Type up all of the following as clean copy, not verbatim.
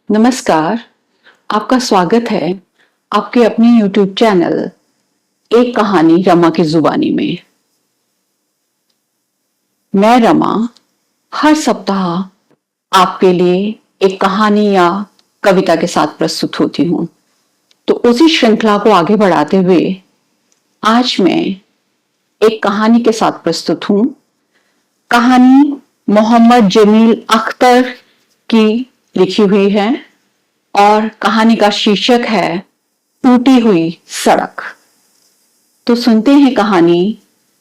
नमस्कार, आपका स्वागत है आपके अपने YouTube चैनल एक कहानी रमा की जुबानी में। मैं रमा हर सप्ताह आपके लिए एक कहानी या कविता के साथ प्रस्तुत होती हूँ। तो उसी श्रृंखला को आगे बढ़ाते हुए आज मैं एक कहानी के साथ प्रस्तुत हूँ। कहानी मोहम्मद जमील अख्तर की लिखी हुई है और कहानी का शीर्षक है टूटी हुई सड़क। तो सुनते हैं कहानी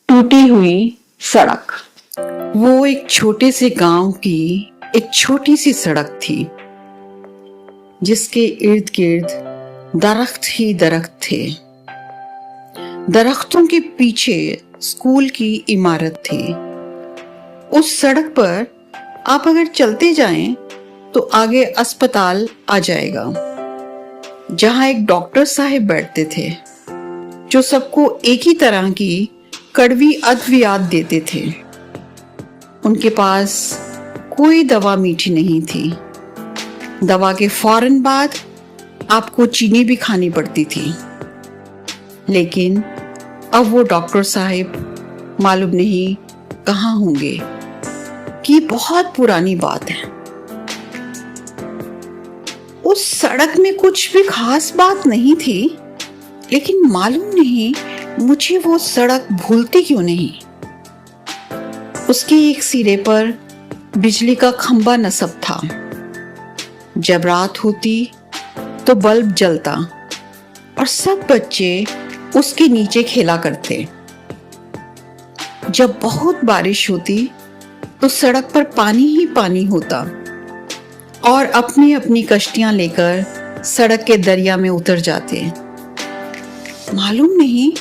टूटी हुई सड़क। वो एक छोटे से गांव की एक छोटी सी सड़क थी जिसके इर्द गिर्द दरख्त ही दरख्त थे। दरख्तों के पीछे स्कूल की इमारत थी। उस सड़क पर आप अगर चलते जाएं तो आगे अस्पताल आ जाएगा, जहां एक डॉक्टर साहब बैठते थे जो सबको एक ही तरह की कड़वी अद्वियात देते थे। उनके पास कोई दवा मीठी नहीं थी। दवा के फौरन बाद आपको चीनी भी खानी पड़ती थी। लेकिन अब वो डॉक्टर साहब मालूम नहीं कहाँ होंगे कि बहुत पुरानी बात है। उस सड़क में कुछ भी खास बात नहीं थी, लेकिन मालूम नहीं मुझे वो सड़क भूलती क्यों नहीं। उसके एक सिरे पर बिजली का खंबा नस्ब था। जब रात होती तो बल्ब जलता और सब बच्चे उसके नीचे खेला करते। जब बहुत बारिश होती तो सड़क पर पानी ही पानी होता और अपनी अपनी कश्तियां लेकर सड़क के दरिया में उतर जाते। मालूम नहीं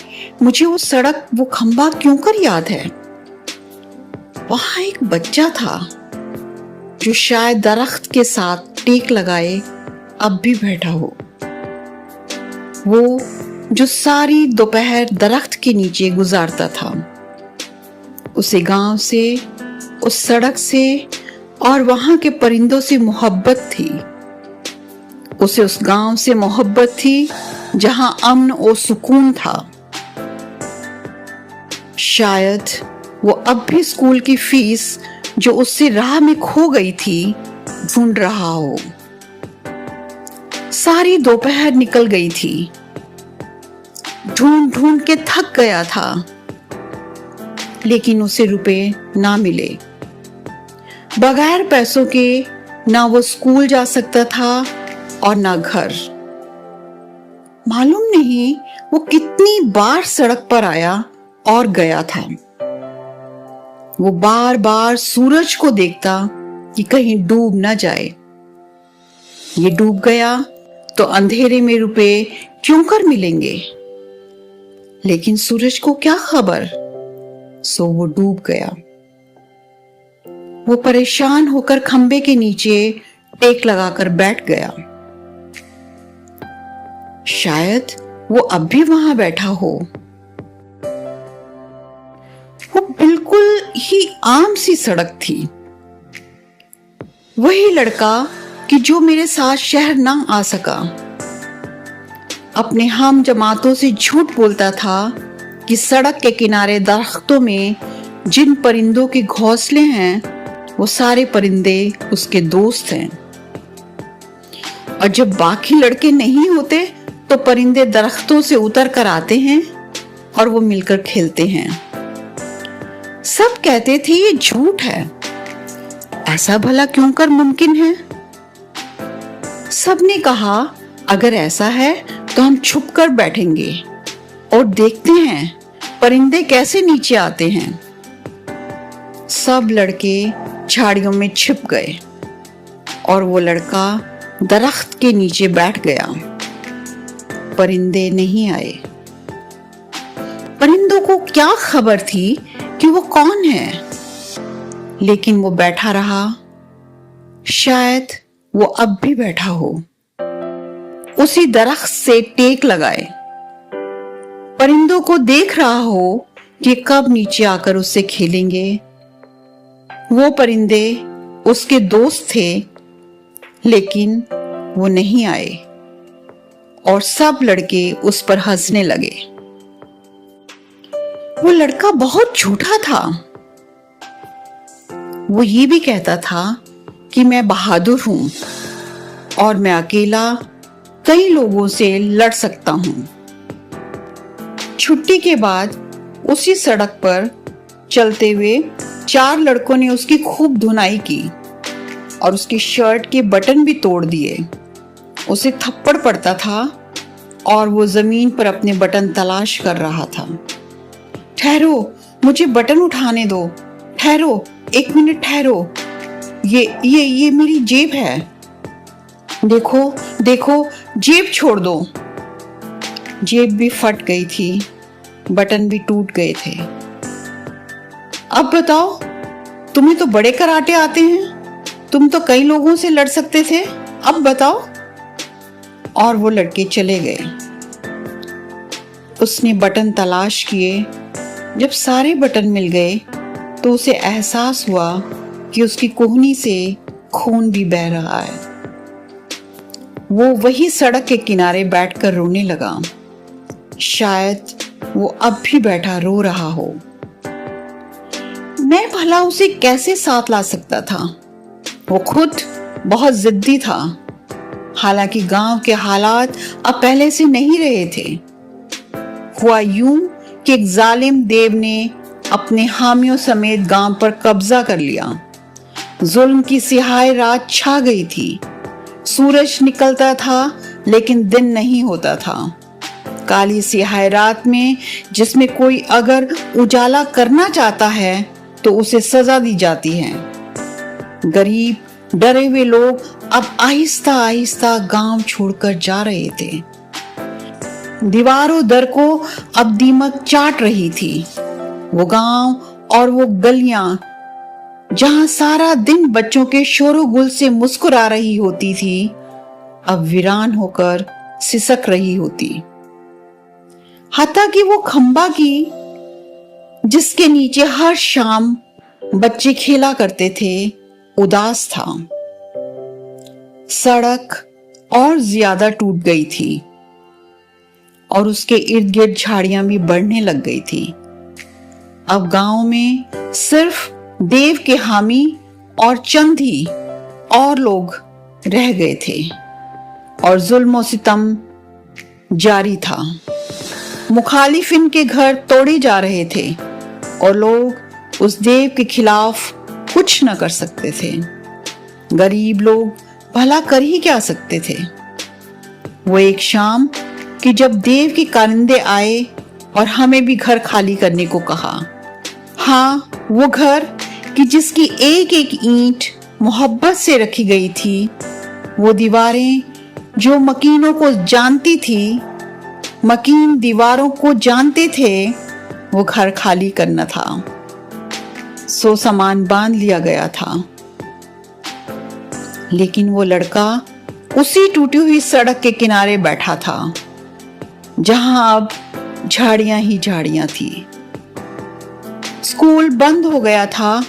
मुझे वो सड़क, वो खंबा क्यों कर याद है। वहां एक बच्चा था जो शायद दरख्त के साथ टेक लगाए अब भी बैठा हो। वो जो सारी दोपहर दरख्त के नीचे गुजारता था। उसे गांव से, उस सड़क से और वहां के परिंदों से मोहब्बत थी। उसे उस गांव से मोहब्बत थी जहां अमन और सुकून था। शायद वो अब भी स्कूल की फीस जो उससे राह में खो गई थी ढूंढ रहा हो। सारी दोपहर निकल गई थी। ढूंढ ढूंढ के थक गया था, लेकिन उसे रुपए ना मिले। बगैर पैसों के ना वो स्कूल जा सकता था और ना घर। मालूम नहीं वो कितनी बार सड़क पर आया और गया था। वो बार बार सूरज को देखता कि कहीं डूब ना जाए। ये डूब गया तो अंधेरे में रुपए क्यों कर मिलेंगे। लेकिन सूरज को क्या खबर, सो वो डूब गया। वो परेशान होकर खंबे के नीचे टेक लगाकर बैठ गया। शायद वो अब भी वहां बैठा हो। वो बिल्कुल ही आम सी सड़क थी। वही लड़का कि जो मेरे साथ शहर ना आ सका, अपने हम जमातों से झूठ बोलता था कि सड़क के किनारे दरख्तों में जिन परिंदों के घोंसले हैं वो सारे परिंदे उसके दोस्त हैं। और जब बाकी लड़के नहीं होते तो परिंदे दरख्तों से उतर कर आते हैं और वो मिलकर खेलते हैं। सब कहते थे ये झूठ है, ऐसा भला क्यों कर मुमकिन है। सबने कहा अगर ऐसा है तो हम छुप कर बैठेंगे और देखते हैं परिंदे कैसे नीचे आते हैं। सब लड़के झाड़ियों में छिप गए और वो लड़का दरख्त के नीचे बैठ गया। परिंदे नहीं आए। परिंदों को क्या खबर थी कि वो कौन है, लेकिन वो बैठा रहा। शायद वो अब भी बैठा हो, उसी दरख्त से टेक लगाए, परिंदों को देख रहा हो कि कब नीचे आकर उससे खेलेंगे। वो परिंदे उसके दोस्त थे, लेकिन वो नहीं आए और सब लड़के उस पर हंसने लगे। वो लड़का बहुत झूठा था। वो ये भी कहता था कि मैं बहादुर हूं और मैं अकेला कई लोगों से लड़ सकता हूं। छुट्टी के बाद उसी सड़क पर चलते हुए 4 लड़कों ने उसकी खूब धुनाई की और उसकी शर्ट के बटन भी तोड़ दिए। उसे थप्पड़ पड़ता था और वो जमीन पर अपने बटन तलाश कर रहा था। ठहरो, मुझे बटन उठाने दो। ठहरो, 1 मिनट ठहरो। ये मेरी जेब है। देखो देखो, जेब छोड़ दो। जेब भी फट गई थी, बटन भी टूट गए थे। अब बताओ, तुम्हें तो बड़े कराटे आते हैं, तुम तो कई लोगों से लड़ सकते थे, अब बताओ। और वो लड़के चले गए। उसने बटन तलाश किए। जब सारे बटन मिल गए तो उसे एहसास हुआ कि उसकी कोहनी से खून भी बह रहा है। वो वही सड़क के किनारे बैठकर रोने लगा। शायद वो अब भी बैठा रो रहा हो। मैं भला उसे कैसे साथ ला सकता था? वो खुद बहुत जिद्दी था। हालांकि गांव के हालात अब पहले से नहीं रहे थे। हुआ यूं कि एक जालिम देव ने अपने हामियों समेत गांव पर कब्जा कर लिया। जुल्म की सिहाई रात छा गई थी। सूरज निकलता था लेकिन दिन नहीं होता था। काली सिहाई रात में जिसमें कोई अगर उजाला करना चाहता है तो उसे सजा दी जाती है। गरीब डरे हुए लोग अब आहिस्ता आहिस्ता गांव छोड़कर जा रहे थे। दीवारों दर को अब दीमक चाट रही थी। वो गांव और वो गलियां जहां सारा दिन बच्चों के शोरगुल से मुस्कुरा रही होती थी, अब वीरान होकर सिसक रही होती। हत्ता कि वो खंबा की जिसके नीचे हर शाम बच्चे खेला करते थे, उदास था। सड़क और ज्यादा टूट गई थी और उसके इर्द गिर्द झाड़ियां भी बढ़ने लग गई थी। अब गांव में सिर्फ देव के हामी और चंद ही और लोग रह गए थे और जुल्म और सितम जारी था। मुखालिफिन के घर तोड़े जा रहे थे और लोग उस देव के खिलाफ कुछ न कर सकते थे। गरीब लोग भला कर ही क्या सकते थे? वो एक शाम कि जब देव के कारिंदे आए और हमें भी घर खाली करने को कहा। हाँ, वो घर कि जिसकी एक एक ईंट मोहब्बत से रखी गई थी, वो दीवारें जो मकीनों को जानती थी, मकीन दीवारों को जानते थे, वो घर खाली करना था। सो सामान बांध लिया गया था। लेकिन वो लड़का उसी टूटी हुई सड़क के किनारे बैठा था जहां अब झाड़ियां ही झाड़ियां थी। स्कूल बंद हो गया था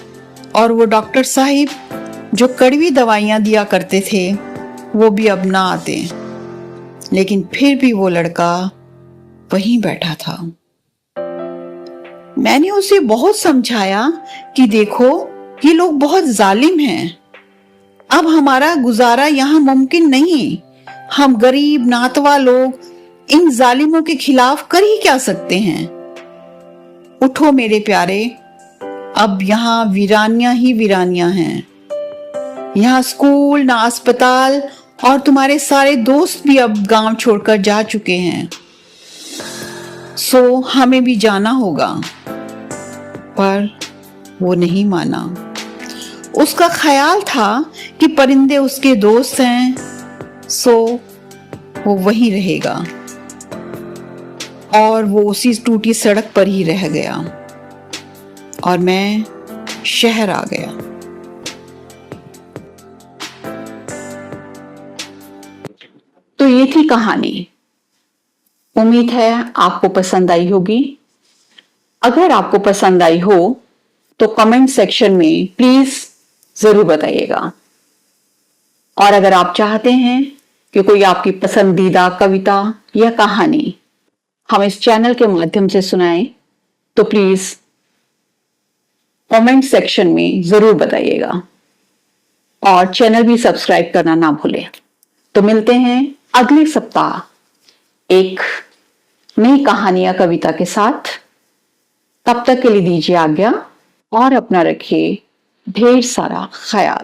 और वो डॉक्टर साहिब जो कड़वी दवाइयां दिया करते थे, वो भी अब ना आते। लेकिन फिर भी वो लड़का वहीं बैठा था। मैंने उसे बहुत समझाया कि देखो, ये लोग बहुत जालिम हैं। अब हमारा गुजारा यहाँ मुमकिन नहीं। हम गरीब नातवा लोग इन जालिमों के खिलाफ कर ही क्या सकते हैं? उठो मेरे प्यारे, अब यहाँ वीरानियां ही वीरानियां हैं। यहाँ स्कूल ना अस्पताल और तुम्हारे सारे दोस्त भी अब गांव छोड़कर जा चुके हैं। सो हमें भी जाना होगा। पर वो नहीं माना। उसका ख्याल था कि परिंदे उसके दोस्त हैं, सो वो वहीं रहेगा। और वो उसी टूटी सड़क पर ही रह गया और मैं शहर आ गया। तो ये थी कहानी। उम्मीद है आपको पसंद आई होगी। अगर आपको पसंद आई हो तो कमेंट सेक्शन में प्लीज जरूर बताइएगा। और अगर आप चाहते हैं कि कोई आपकी पसंदीदा कविता या कहानी हम इस चैनल के माध्यम से सुनाएं, तो प्लीज कमेंट सेक्शन में जरूर बताइएगा और चैनल भी सब्सक्राइब करना ना भूलें। तो मिलते हैं अगले सप्ताह एक नई कहानी या कविता के साथ। तब तक के लिए दीजिए आज्ञा और अपना रखिए ढेर सारा ख्याल।